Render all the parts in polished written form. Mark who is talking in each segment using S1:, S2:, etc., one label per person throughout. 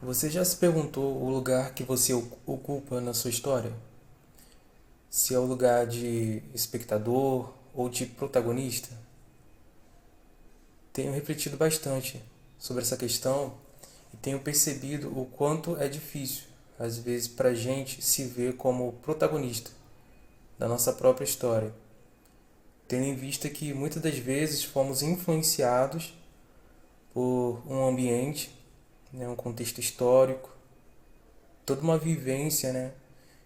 S1: Você já se perguntou o lugar que você ocupa na sua história? Se é o lugar de espectador ou de protagonista? Tenho refletido bastante sobre essa questão e tenho percebido o quanto é difícil, às vezes, para a gente se ver como protagonista da nossa própria história, tendo em vista que muitas das vezes fomos influenciados por um ambiente, né, um contexto histórico, toda uma vivência, né,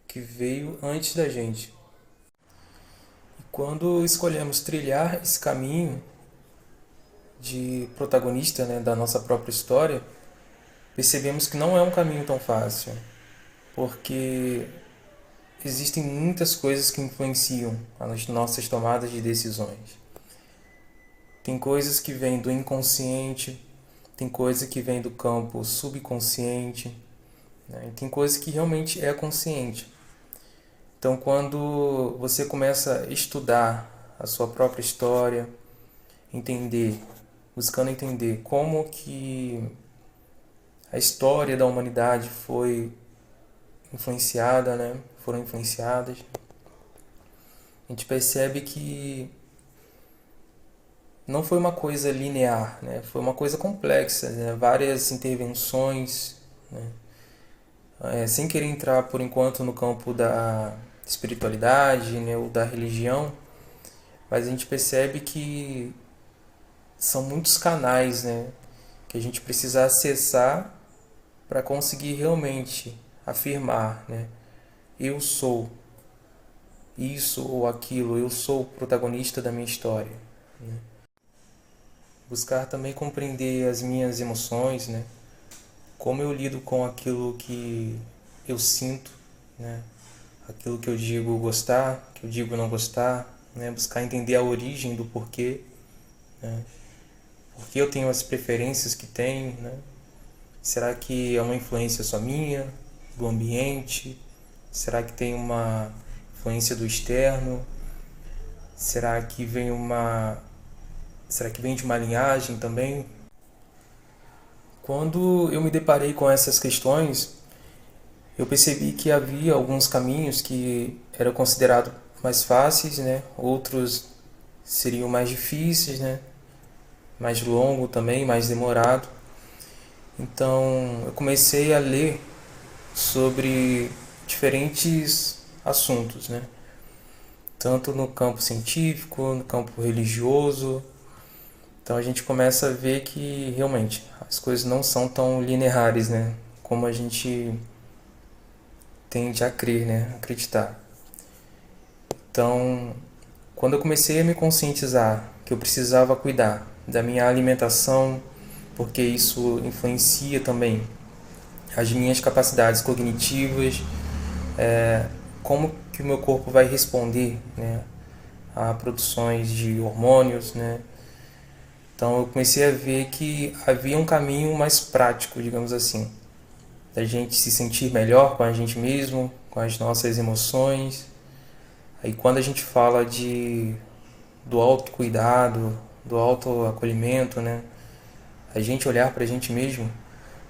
S1: que veio antes da gente. E quando escolhemos trilhar esse caminho de protagonista, né, da nossa própria história, percebemos que não é um caminho tão fácil, porque existem muitas coisas que influenciam as nossas tomadas de decisões. Tem coisas que vêm do inconsciente, tem coisa que vem do campo subconsciente, né? E tem coisa que realmente é consciente. Então, quando você começa a estudar a sua própria história, entender, buscando entender como que a história da humanidade foi influenciada, né? Foram influenciadas, a gente percebe que não foi uma coisa linear, né? Foi uma coisa complexa, né? Várias intervenções, né? Sem querer entrar por enquanto no campo da espiritualidade, né? Ou da religião, mas a gente percebe que são muitos canais, né? Que a gente precisa acessar para conseguir realmente afirmar, né? Eu sou isso ou aquilo, eu sou o protagonista da minha história, né? Buscar também compreender as minhas emoções, né? Como eu lido com aquilo que eu sinto, né? Aquilo que eu digo gostar, que eu digo não gostar, né? Buscar entender a origem do porquê, né? Por que eu tenho as preferências que tenho, né? Será que é uma influência só minha, do ambiente? Será que tem uma influência do externo? Será que vem uma Será que vem de uma linhagem também? Quando eu me deparei com essas questões, eu percebi que havia alguns caminhos que eram considerados mais fáceis, né? Outros seriam mais difíceis, né? Mais longo também, mais demorado. Então, eu comecei a ler sobre diferentes assuntos, né? Tanto no campo científico, no campo religioso. Então a gente começa a ver que realmente as coisas não são tão lineares, né? Como a gente tende a crer, né? Acreditar. Então, quando eu comecei a me conscientizar que eu precisava cuidar da minha alimentação, porque isso influencia também as minhas capacidades cognitivas, como que o meu corpo vai responder, né, a produções de hormônios, né? Então eu comecei a ver que havia um caminho mais prático, digamos assim, da gente se sentir melhor com a gente mesmo, com as nossas emoções. Aí quando a gente fala do autocuidado, do autoacolhimento, né? A gente olhar pra gente mesmo,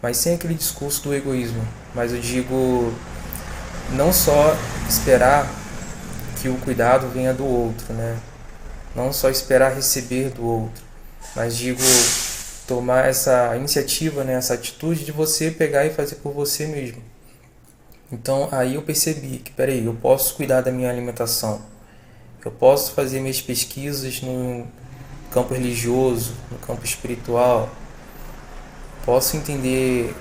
S1: mas sem aquele discurso do egoísmo. Mas eu digo não só esperar que o cuidado venha do outro, né? Não só esperar receber do outro, mas digo tomar essa iniciativa, né, essa atitude de você pegar e fazer por você mesmo. Então aí eu percebi que, peraí, eu posso cuidar da minha alimentação, eu posso fazer minhas pesquisas no campo religioso, no campo espiritual, posso entender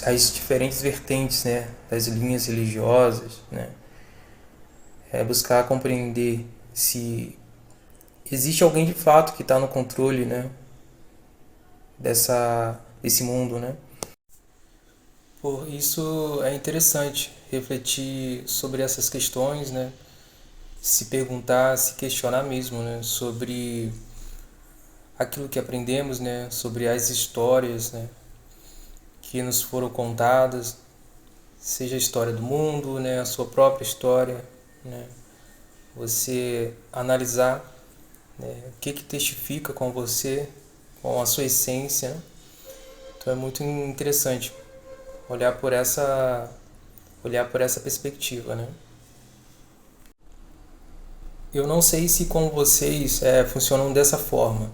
S1: as diferentes vertentes, né, das linhas religiosas, né, buscar compreender se existe alguém de fato que está no controle, né, desse mundo, né. Por isso é interessante refletir sobre essas questões, né? Se perguntar, se questionar mesmo, né? Sobre aquilo que aprendemos, né? Sobre as histórias, né? Que nos foram contadas, seja a história do mundo, né? A sua própria história, né? Você analisar, né? O que testifica com você, com a sua essência, né? Então é muito interessante. olhar por essa perspectiva, né? Eu não sei se com vocês funcionam dessa forma,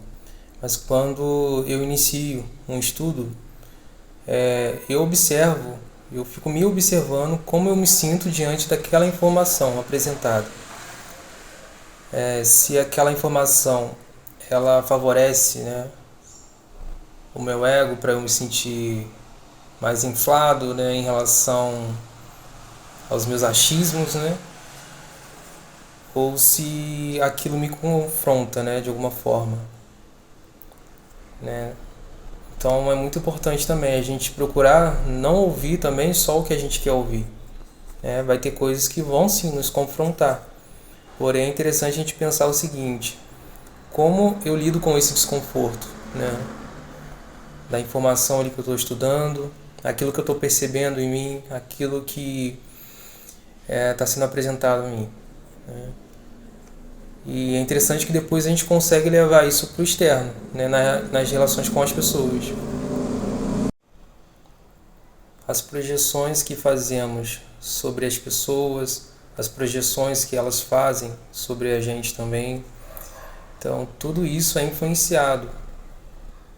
S1: mas quando eu inicio um estudo, eu fico me observando como eu me sinto diante daquela informação apresentada. Se aquela informação ela favorece, né, o meu ego para eu me sentir mais inflado, né, em relação aos meus achismos, né, ou se aquilo me confronta, né, de alguma forma, né. Então é muito importante também a gente procurar não ouvir também só o que a gente quer ouvir. Vai ter coisas que vão sim nos confrontar. Porém é interessante a gente pensar o seguinte: como eu lido com esse desconforto, né? Da informação ali que eu estou estudando, aquilo que eu estou percebendo em mim, aquilo que está sendo apresentado a mim, né? E é interessante que depois a gente consegue levar isso para o externo, né? Nas relações com as pessoas. As projeções que fazemos sobre as pessoas, as projeções que elas fazem sobre a gente também. Então, tudo isso é influenciado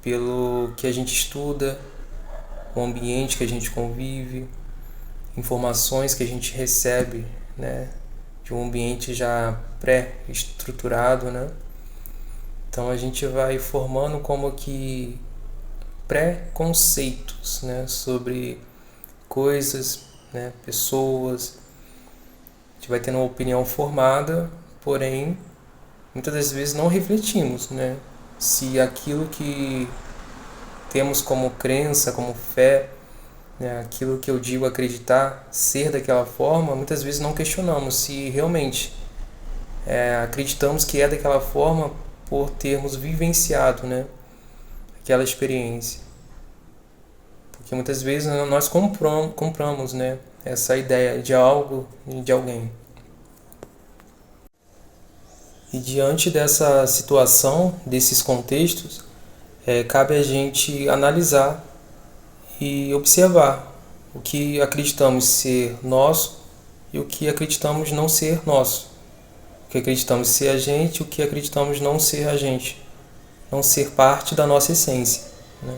S1: pelo que a gente estuda, o ambiente que a gente convive, informações que a gente recebe, né, de um ambiente já pré-estruturado, né? Então a gente vai formando como que pré-conceitos, né, sobre coisas, né, pessoas. A gente vai tendo uma opinião formada, porém muitas das vezes não refletimos, né, se aquilo que temos como crença, como fé, né, aquilo que eu digo acreditar ser daquela forma, muitas vezes não questionamos se realmente acreditamos que é daquela forma por termos vivenciado, né, aquela experiência. Porque muitas vezes nós compramos, né, essa ideia de algo e de alguém. E diante dessa situação, desses contextos, cabe a gente analisar e observar o que acreditamos ser nosso e o que acreditamos não ser nosso. O que acreditamos ser a gente e o que acreditamos não ser a gente. Não ser parte da nossa essência, né?